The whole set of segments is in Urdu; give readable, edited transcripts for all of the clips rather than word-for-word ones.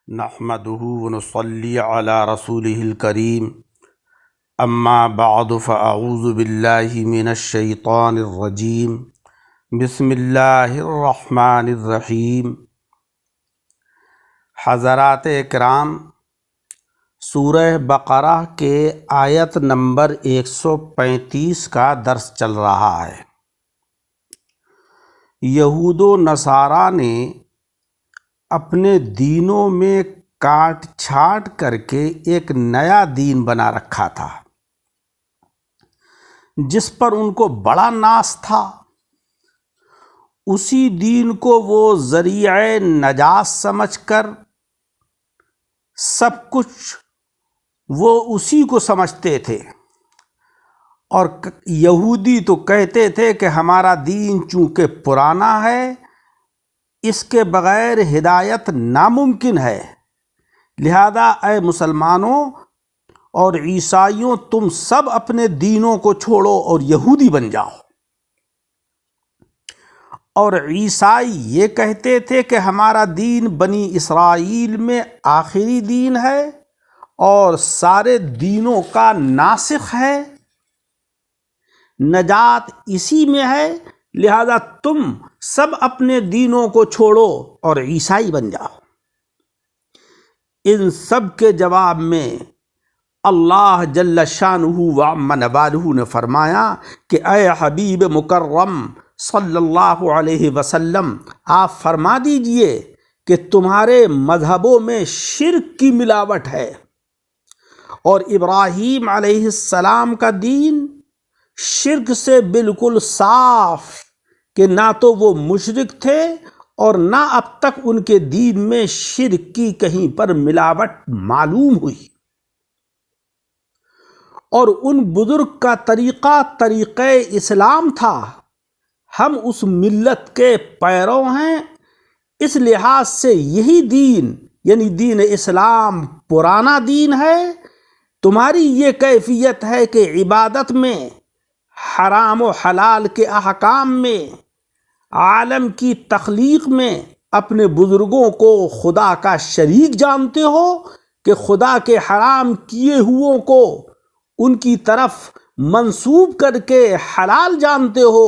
نحمده ونصلي على رسوله الكريم اما بعد فاعوذ بالله من الشیطان الرجیم بسم اللہ الرحمن الرحیم۔ حضرات اکرام، سورہ بقرہ کے آیت نمبر 135 کا درس چل رہا ہے۔ یہود و نصارہ نے اپنے دینوں میں کاٹ چھانٹ کر کے ایک نیا دین بنا رکھا تھا جس پر ان کو بڑا ناز تھا۔ اسی دین کو وہ ذریعہ نجات سمجھ کر سب کچھ وہ اسی کو سمجھتے تھے، اور یہودی تو کہتے تھے کہ ہمارا دین چونکہ پرانا ہے، اس کے بغیر ہدایت ناممکن ہے، لہذا اے مسلمانوں اور عیسائیوں، تم سب اپنے دینوں کو چھوڑو اور یہودی بن جاؤ۔ اور عیسائی یہ کہتے تھے کہ ہمارا دین بنی اسرائیل میں آخری دین ہے اور سارے دینوں کا ناسخ ہے، نجات اسی میں ہے، لہذا تم سب اپنے دینوں کو چھوڑو اور عیسائی بن جاؤ۔ ان سب کے جواب میں اللہ جل شانہ وعم نوالہ نے فرمایا کہ اے حبیب مکرم صلی اللہ علیہ وسلم، آپ فرما دیجئے کہ تمہارے مذہبوں میں شرک کی ملاوٹ ہے، اور ابراہیم علیہ السلام کا دین شرک سے بالکل صاف، کہ نہ تو وہ مشرک تھے اور نہ اب تک ان کے دین میں شرک کی کہیں پر ملاوٹ معلوم ہوئی، اور ان بزرگ کا طریقہ اسلام تھا۔ ہم اس ملت کے پیرو ہیں، اس لحاظ سے یہی دین یعنی دین اسلام پرانا دین ہے۔ تمہاری یہ کیفیت ہے کہ عبادت میں، حرام و حلال کے احکام میں، عالم کی تخلیق میں اپنے بزرگوں کو خدا کا شریک جانتے ہو، کہ خدا کے حرام کیے ہوئوں کو ان کی طرف منسوب کر کے حلال جانتے ہو،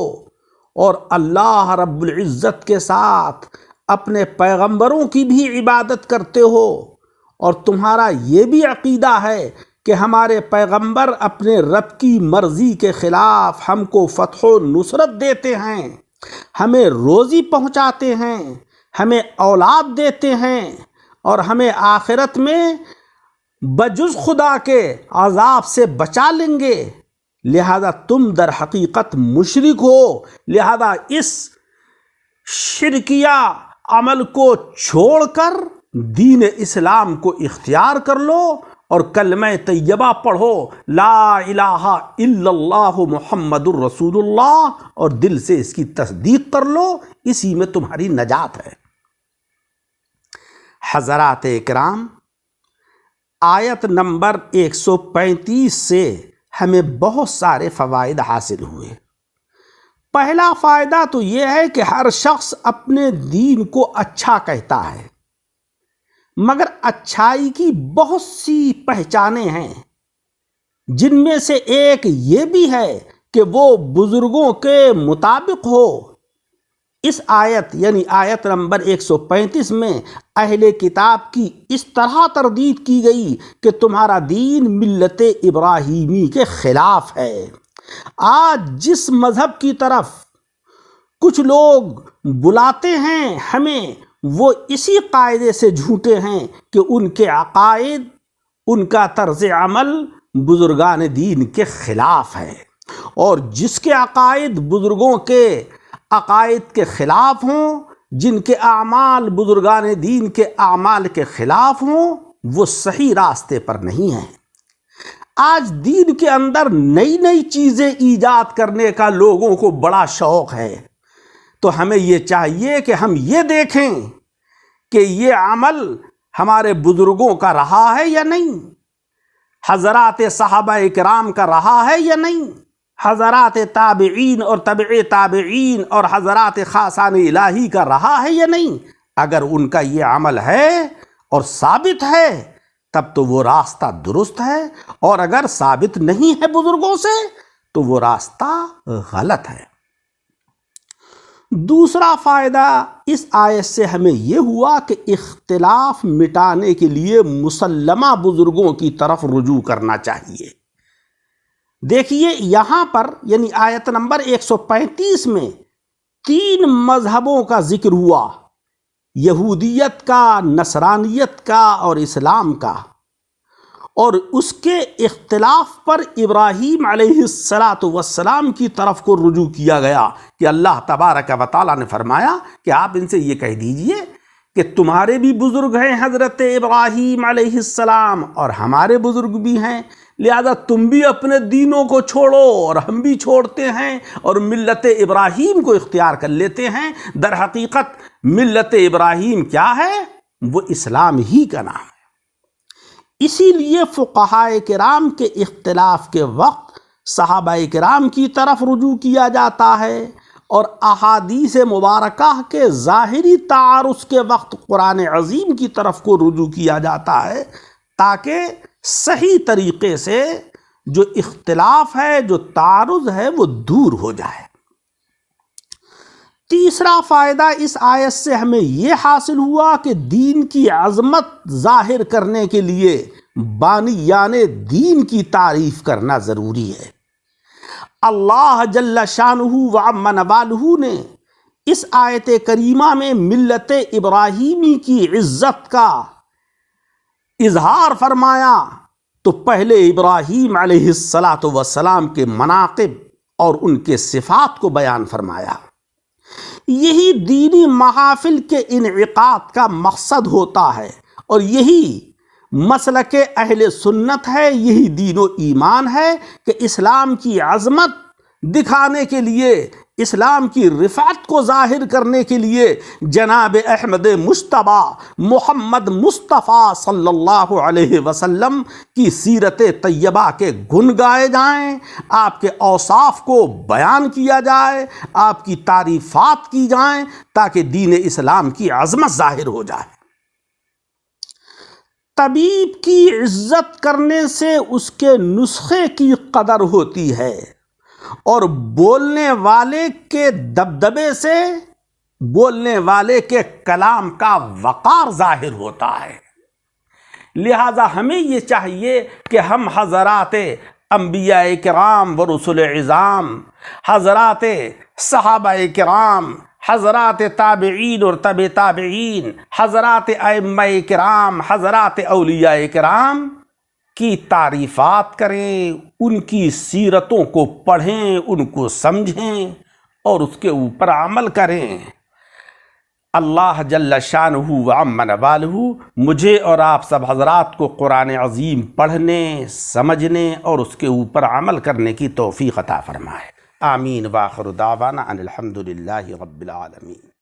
اور اللہ رب العزت کے ساتھ اپنے پیغمبروں کی بھی عبادت کرتے ہو، اور تمہارا یہ بھی عقیدہ ہے کہ ہمارے پیغمبر اپنے رب کی مرضی کے خلاف ہم کو فتح و نصرت دیتے ہیں، ہمیں روزی پہنچاتے ہیں، ہمیں اولاد دیتے ہیں، اور ہمیں آخرت میں بجز خدا کے عذاب سے بچا لیں گے، لہذا تم در حقیقت مشرک ہو، لہذا اس شرکیہ عمل کو چھوڑ کر دین اسلام کو اختیار کر لو اور کلمہ طیبہ پڑھو، لا الہ الا اللہ محمد الرسول اللہ، اور دل سے اس کی تصدیق کر لو، اسی میں تمہاری نجات ہے۔ حضرات اکرام، آیت نمبر 135 سے ہمیں بہت سارے فوائد حاصل ہوئے۔ پہلا فائدہ تو یہ ہے کہ ہر شخص اپنے دین کو اچھا کہتا ہے، مگر اچھائی کی بہت سی پہچانیں ہیں، جن میں سے ایک یہ بھی ہے کہ وہ بزرگوں کے مطابق ہو۔ اس آیت یعنی آیت نمبر 135 میں اہل کتاب کی اس طرح تردید کی گئی کہ تمہارا دین ملت ابراہیمی کے خلاف ہے۔ آج جس مذہب کی طرف کچھ لوگ بلاتے ہیں ہمیں، وہ اسی قاعدے سے جھوٹے ہیں کہ ان کے عقائد، ان کا طرز عمل بزرگان دین کے خلاف ہے، اور جس کے عقائد بزرگوں کے عقائد کے خلاف ہوں، جن کے اعمال بزرگان دین کے اعمال کے خلاف ہوں، وہ صحیح راستے پر نہیں ہیں۔ آج دین کے اندر نئی نئی چیزیں ایجاد کرنے کا لوگوں کو بڑا شوق ہے، تو ہمیں یہ چاہیے کہ ہم یہ دیکھیں کہ یہ عمل ہمارے بزرگوں کا رہا ہے یا نہیں، حضرات صحابہ کرام کا رہا ہے یا نہیں، حضرات تابعین اور تبع تابعین اور حضرات خاصان الہی کا رہا ہے یا نہیں۔ اگر ان کا یہ عمل ہے اور ثابت ہے تب تو وہ راستہ درست ہے، اور اگر ثابت نہیں ہے بزرگوں سے تو وہ راستہ غلط ہے۔ دوسرا فائدہ اس آیت سے ہمیں یہ ہوا کہ اختلاف مٹانے کے لیے مسلمہ بزرگوں کی طرف رجوع کرنا چاہیے۔ دیکھیے یہاں پر یعنی آیت نمبر 135 میں 3 مذہبوں کا ذکر ہوا، یہودیت کا، نصرانیت کا اور اسلام کا، اور اس کے اختلاف پر ابراہیم علیہ السلام کی طرف کو رجوع کیا گیا کہ اللہ تبارک و تعالیٰ نے فرمایا کہ آپ ان سے یہ کہہ دیجئے کہ تمہارے بھی بزرگ ہیں حضرت ابراہیم علیہ السلام اور ہمارے بزرگ بھی ہیں، لہذا تم بھی اپنے دینوں کو چھوڑو اور ہم بھی چھوڑتے ہیں اور ملت ابراہیم کو اختیار کر لیتے ہیں۔ در حقیقت ملت ابراہیم کیا ہے؟ وہ اسلام ہی کا نام ہے۔ اسی لیے فقہائے کرام کے اختلاف کے وقت صحابہ کرام کی طرف رجوع کیا جاتا ہے، اور احادیث مبارکہ کے ظاہری تعارض کے وقت قرآن عظیم کی طرف کو رجوع کیا جاتا ہے، تاکہ صحیح طریقے سے جو اختلاف ہے، جو تعارض ہے، وہ دور ہو جائے۔ تیسرا فائدہ اس آیت سے ہمیں یہ حاصل ہوا کہ دین کی عظمت ظاہر کرنے کے لیے بانیان دین کی تعریف کرنا ضروری ہے۔ اللہ جل شانہ و عم نوالہ نے اس آیت کریمہ میں ملت ابراہیمی کی عزت کا اظہار فرمایا تو پہلے ابراہیم علیہ السلام کے مناقب اور ان کے صفات کو بیان فرمایا۔ یہی دینی محافل کے انعقاد کا مقصد ہوتا ہے، اور یہی مسلک اہل سنت ہے، یہی دین و ایمان ہے کہ اسلام کی عظمت دکھانے کے لیے، اسلام کی رفعت کو ظاہر کرنے کے لیے جناب احمد مجتبیٰ محمد مصطفیٰ صلی اللہ علیہ وسلم کی سیرت طیبہ کے گن گائے جائیں، آپ کے اوصاف کو بیان کیا جائے، آپ کی تعریفات کی جائیں، تاکہ دین اسلام کی عظمت ظاہر ہو جائے۔ طبیب کی عزت کرنے سے اس کے نسخے کی قدر ہوتی ہے، اور بولنے والے کے دبدبے سے بولنے والے کے کلام کا وقار ظاہر ہوتا ہے۔ لہذا ہمیں یہ چاہیے کہ ہم حضرات انبیاء کرام و رسل عظام، حضرات صحابہ کرام، حضرات تابعین اور تبع تابعین، حضرات ائمہ کرام، حضرات اولیاء کرام کی تعریفات کریں، ان کی سیرتوں کو پڑھیں، ان کو سمجھیں اور اس کے اوپر عمل کریں۔ اللہ جل شانہ و عم نوالہ مجھے اور آپ سب حضرات کو قرآن عظیم پڑھنے، سمجھنے اور اس کے اوپر عمل کرنے کی توفیق عطا فرمائے۔ آمین۔ وآخر دعوانا ان الحمد للہ رب العالمین۔